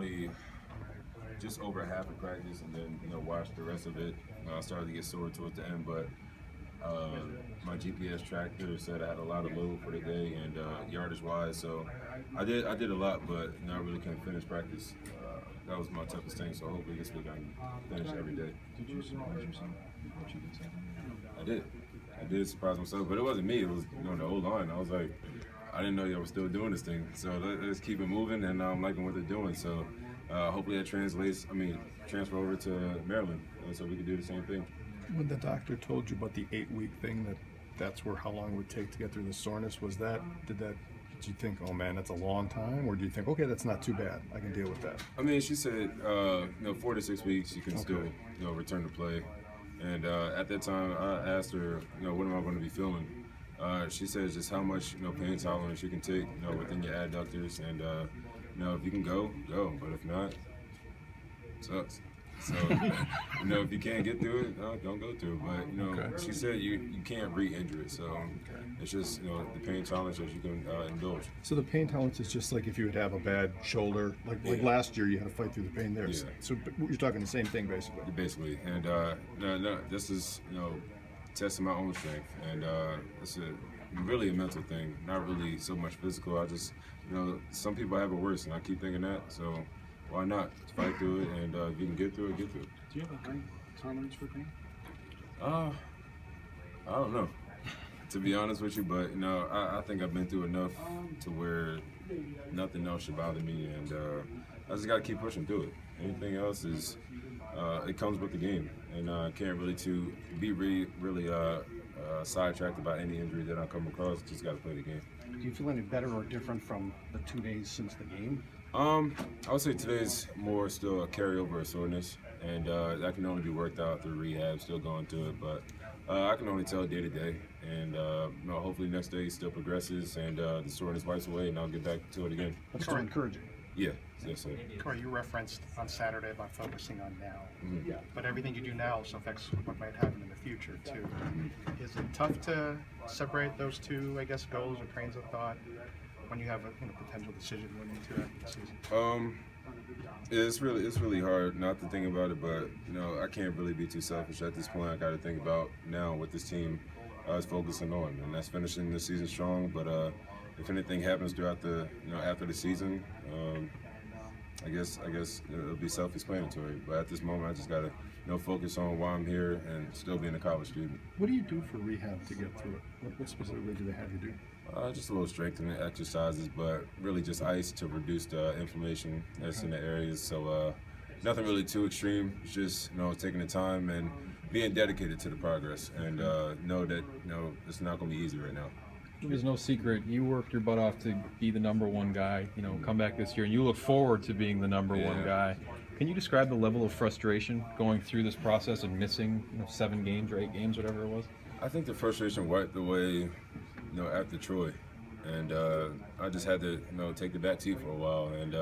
only just over half of practice, and then watched the rest of it. I started to get sore towards the end, but my GPS tracker said I had a lot of load for the day and yardage-wise, so I did a lot, but I really couldn't finish practice. That was my toughest thing, so hopefully this week I can finish every day. Did you surprise yourself? I did surprise myself, but it wasn't me. It was the whole line. I was like, I didn't know y'all were still doing this thing. So let's keep it moving, and I'm liking what they're doing. So hopefully that transfer over to Maryland, so we can do the same thing. When the doctor told you about the 8-week thing, that's where how long it would take to get through the soreness, did you think, oh man, that's a long time, or do you think, okay, that's not too bad, I can deal with that? I mean, she said 4 to 6 weeks you can still return to play. And at that time, I asked her, what am I going to be feeling? She said just how much pain tolerance you can take within your adductors, and if you can go, but if not, it sucks. So if you can't get through it, don't go through it. But she said you can't re-injure it, so it's just the pain tolerance that you can indulge. So the pain tolerance is just like if you would have a bad shoulder, like last year you had to fight through the pain there. Yeah. So you're talking the same thing basically. Basically, and no, this is testing my own strength, and it's really a mental thing, not really so much physical. I just some people have it worse, and I keep thinking that. So why not fight through it, and if you can get through it, get through it. Do you have a high tolerance for pain? I don't know, to be honest with you, but I think I've been through enough to where nothing else should bother me, and I just got to keep pushing through it. Anything else is it comes with the game, and I can't really be really sidetracked about any injury that I come across. Just got to play the game. Do you feel any better or different from the 2 days since the game? I would say today's more still a carryover of soreness, and that can only be worked out through rehab, still going through it, but I can only tell day to day, and hopefully next day still progresses, and the soreness wipes away, and I'll get back to it again. That's very encouraging. Yeah, yes, sir. Corey, you referenced on Saturday about focusing on now, Mm-hmm. but everything you do now also affects what might happen in the future too. Is it tough to separate those two, I guess, goals or trains of thought when you have a potential decision going into the season? It's really hard not to think about it, but I can't really be too selfish at this point. I got to think about now what this team is focusing on, and that's finishing the season strong. But if anything happens throughout the after the season, I guess it'll be self-explanatory. But at this moment, I just got to focus on why I'm here and still being a college student. What do you do for rehab to get through it? What specifically do they have you do? Just a little strengthening exercises, but really just ice to reduce the inflammation that's in the areas. So nothing really too extreme. It's just taking the time and being dedicated to the progress, and know that it's not going to be easy right now. There's no secret. You worked your butt off to be the #1 guy. Come back this year, and you look forward to being the #1 guy. Can you describe the level of frustration going through this process and missing 7 games or 8 games, whatever it was? I think the frustration wiped away, after Troy, and I just had to, take the back seat for a while and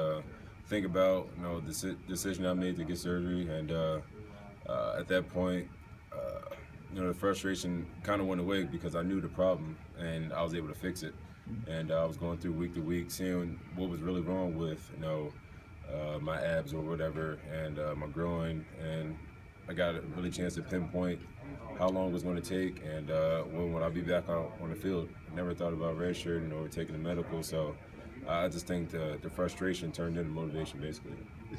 think about, the decision I made to get surgery, and at that point, the frustration kind of went away because I knew the problem and I was able to fix it, and I was going through week to week, seeing what was really wrong with, my abs or whatever, and my groin, and I got a really chance to pinpoint how long it was going to take, and when would I be back on the field. I never thought about redshirting or taking the medical, so I just think the frustration turned into motivation, basically.